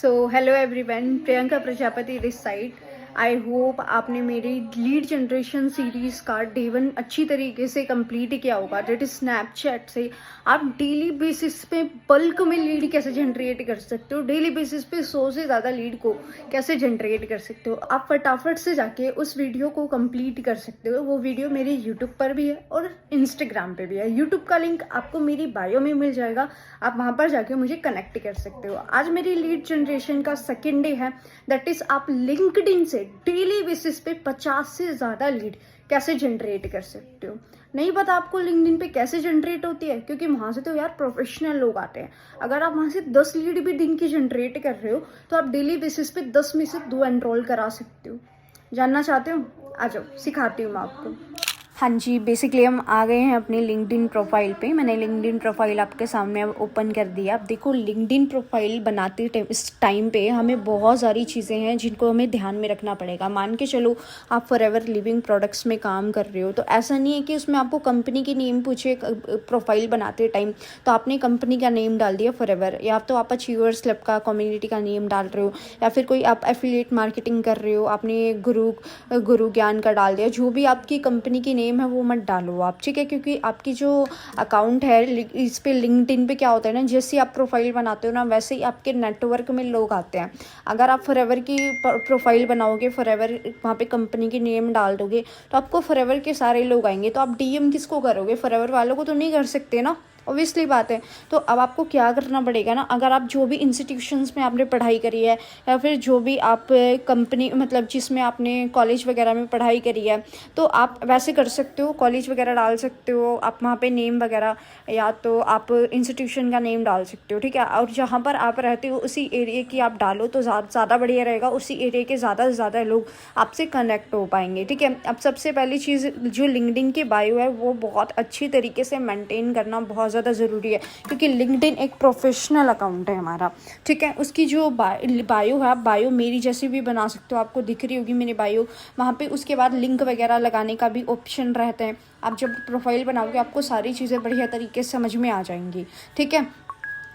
So hello everyone, Priyanka Prajapati this side. I hope आपने मेरी lead generation series का day 1 अच्छी तरीके से कंप्लीट किया होगा। डेट इज स्नैपचैट से आप डेली बेसिस पे बल्क में लीड कैसे जनरेट कर सकते हो, डेली बेसिस पे 100 से ज़्यादा लीड को कैसे जनरेट कर सकते हो। आप फटाफट से जाके उस वीडियो को कंप्लीट कर सकते हो। वो वीडियो मेरे यूट्यूब पर भी है और इंस्टाग्राम पे भी है। यूट्यूब का लिंक आपको मेरी बायो में मिल जाएगा, आप वहाँ पर जाके मुझे कनेक्ट कर सकते हो। आज मेरी लीड जनरेशन का सेकेंड डे है। दैट इज आप लिंक्डइन से डेली बेसिस पे 50 से ज़्यादा लीड कैसे जनरेट कर सकते हो। नहीं पता आपको लिंक्डइन पे कैसे जनरेट होती है, क्योंकि वहाँ से तो यार प्रोफेशनल लोग आते हैं। अगर आप वहाँ से 10 लीड भी दिन की जनरेट कर रहे हो तो आप डेली बेसिस पे 10 में से 2 एनरोल करा सकते हो। जानना चाहते हो? आ जाओ, सिखाती हूँ मैं आपको। हाँ जी, बेसिकली हम आ गए हैं अपनी लिंक्डइन प्रोफाइल पे। मैंने लिंक्डइन प्रोफाइल आपके सामने ओपन कर दिया। अब देखो, लिंक्डइन प्रोफाइल बनाते इस टाइम पे हमें बहुत सारी चीज़ें हैं जिनको हमें ध्यान में रखना पड़ेगा। मान के चलो आप फॉरएवर लिविंग प्रोडक्ट्स में काम कर रहे हो, तो ऐसा नहीं है कि उसमें आपको कंपनी की नेम पूछे प्रोफाइल बनाते टाइम तो आपने कंपनी का नेम डाल दिया फॉरएवर, या तो आप अचीवर्स क्लब का कम्युनिटी का नेम डाल रहे हो, या फिर कोई आप एफिलिएट मार्केटिंग कर रहे हो, आपने गुरु ज्ञान का डाल दिया। जो भी आपकी कंपनी की नेम है वो मत डालो आप, ठीक है? क्योंकि आपकी जो अकाउंट है इस पे लिंक्डइन पे क्या होता है ना, जैसे आप प्रोफाइल बनाते हो ना वैसे ही आपके नेटवर्क में लोग आते हैं। अगर आप फॉरएवर की प्रोफाइल बनाओगे, फॉरएवर वहाँ पे कंपनी की नेम डाल दोगे तो आपको फॉरएवर के सारे लोग आएंगे। तो आप डीएम किसको करोगे? फॉरएवर वालों को तो नहीं कर सकते ना, ऑब्वियसली बात है। तो अब आपको क्या करना पड़ेगा ना, अगर आप जो भी इंस्टीट्यूशंस में आपने पढ़ाई करी है, या फिर जो भी आप कंपनी मतलब जिसमें आपने कॉलेज वगैरह में पढ़ाई करी है, तो आप वैसे कर सकते हो, कॉलेज वगैरह डाल सकते हो आप वहाँ पे नेम वगैरह, या तो आप इंस्टीट्यूशन का नेम डाल सकते हो, ठीक है? और जहाँ पर आप रहते हो उसी एरिया की आप डालो तो ज़्यादा बढ़िया रहेगा। उसी एरिया के ज़्यादा से ज़्यादा लोग आपसे कनेक्ट हो पाएंगे, ठीक है? अब सबसे पहली चीज़, जो लिंक्डइन की बायो है वो बहुत अच्छी तरीके से मेंटेन करना बहुत ज़्यादा ज़रूरी है, क्योंकि लिंक्डइन एक प्रोफेशनल अकाउंट है हमारा, ठीक है? उसकी जो बायो है, आप बायो मेरी जैसी भी बना सकते हो, आपको दिख रही होगी मेरी बायो वहाँ पे। उसके बाद लिंक वगैरह लगाने का भी ऑप्शन रहते हैं। आप जब प्रोफाइल बनाओगे आपको सारी चीज़ें बढ़िया तरीके से समझ में आ जाएंगी, ठीक है?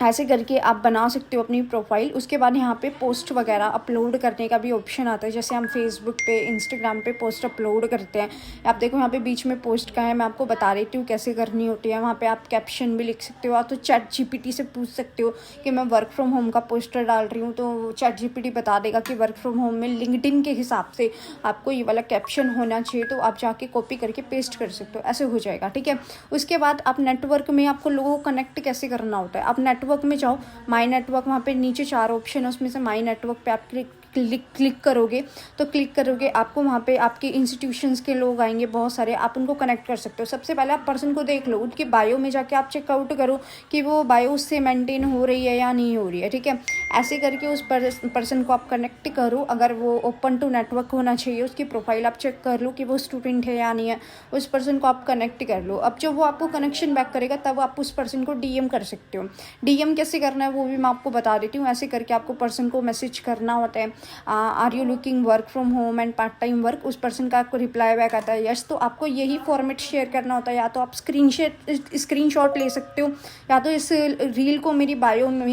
ऐसे करके आप बना सकते हो अपनी प्रोफाइल। उसके बाद यहाँ पे पोस्ट वगैरह अपलोड करने का भी ऑप्शन आता है। जैसे हम फेसबुक पे, इंस्टाग्राम पे पोस्ट अपलोड करते हैं। आप देखो यहाँ पे बीच में पोस्ट का है, मैं आपको बता देती हूँ कैसे करनी होती है। वहाँ पे आप कैप्शन भी लिख सकते हो, तो चैट जीपीटी से पूछ सकते हो कि मैं वर्क फ्रॉम होम का पोस्टर डाल रही हूँ, तो चैट जीपीटी बता देगा कि वर्क फ्रॉम होम में लिंक्डइन के हिसाब से आपको ये वाला कैप्शन होना चाहिए, तो आप जाके कॉपी करके पेस्ट कर सकते हो, ऐसे हो जाएगा, ठीक है? उसके बाद आप नेटवर्क में आपको लोगों को कनेक्ट कैसे करना होता है। आप नेटवर्क में जाओ, माई नेटवर्क, वहाँ पे नीचे 4 ऑप्शन है, उसमें से माई नेटवर्क पे आप क्लिक करोगे तो आपको वहाँ पे आपके इंस्टीट्यूशंस के लोग आएंगे बहुत सारे, आप उनको कनेक्ट कर सकते हो। सबसे पहले आप पर्सन को देख लो, उनकी बायो में जाके आप चेकआउट करो कि वो बायो उससे मेंटेन हो रही है या नहीं हो रही है, ठीक है? ऐसे करके उस पर्सन को आप कनेक्ट करो। अगर वो ओपन टू नेटवर्क होना चाहिए, उसकी प्रोफाइल आप चेक कर लो कि वो स्टूडेंट है या नहीं है, उस पर्सन को आप कनेक्ट कर लो। अब जब वो आपको कनेक्शन बैक करेगा तब आप उस पर्सन को डीएम कर सकते हो। डीएम कैसे करना है वो भी मैं आपको बता देती हूँ। ऐसे करके आपको पर्सन को मैसेज करना होता है, are you looking work from home and part time work. उस पर्सन का आपको रिप्लाई बैक आता है यस। तो आपको यही फॉर्मेट शेयर करना होता है। या तो आप स्क्रीनशॉट ले सकते हो, या तो इस रील को मेरी बायो में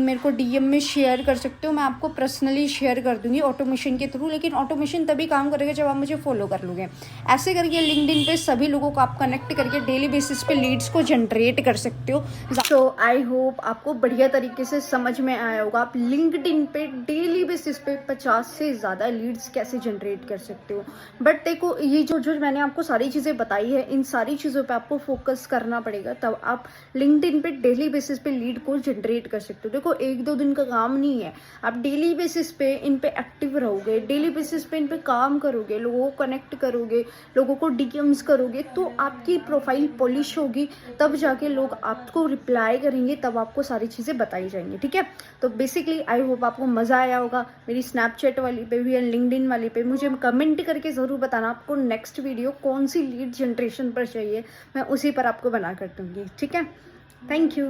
मेरे को डीएम में शेयर कर सकते हो। मैं आपको पर्सनली शेयर कर दूंगी ऑटोमेशन के थ्रू, लेकिन ऑटोमेशन तभी काम करेगा जब आप मुझे फॉलो कर लोगे। ऐसे करके लिंक्डइन पे सभी लोगों को आप कनेक्ट करके डेली बेसिस पे लीड्स को जनरेट कर सकते हो। तो आई होप आपको बढ़िया तरीके से समझ में आया होगा। आप लिंक्डइन पे डेली बेसिस पे 50 से ज़्यादा लीड्स कैसे जनरेट कर सकते हो। बट देखो, ये जो मैंने आपको सारी चीज़ें बताई है, इन सारी चीज़ों पे आपको फोकस करना पड़ेगा, तब आप लिंक्डइन पे डेली बेसिस पे लीड को जनरेट कर सकते हो। देखो, 1-2 दिन का काम नहीं है, आप डेली बेसिस पे इन पे एक्टिव रहोगे, डेली बेसिस पे इन पे काम करोगे, लोगों को कनेक्ट करोगे, लोगों को डीएम्स करोगे, तो आपकी प्रोफाइल पॉलिश होगी, तब जाके लोग आपको रिप्लाई करेंगे, तब आपको सारी चीज़ें बताई जाएंगी, ठीक है? तो बेसिकली आई होप आपको मज़ा आया होगा। मेरी स्नैपचैट वाली पे भी, लिंक्डइन वाली पे मुझे कमेंट करके ज़रूर बताना आपको नेक्स्ट वीडियो कौन सी लीड जनरेशन पर चाहिए, मैं उसी पर आपको बना कर दूँगी, ठीक है? Thank you.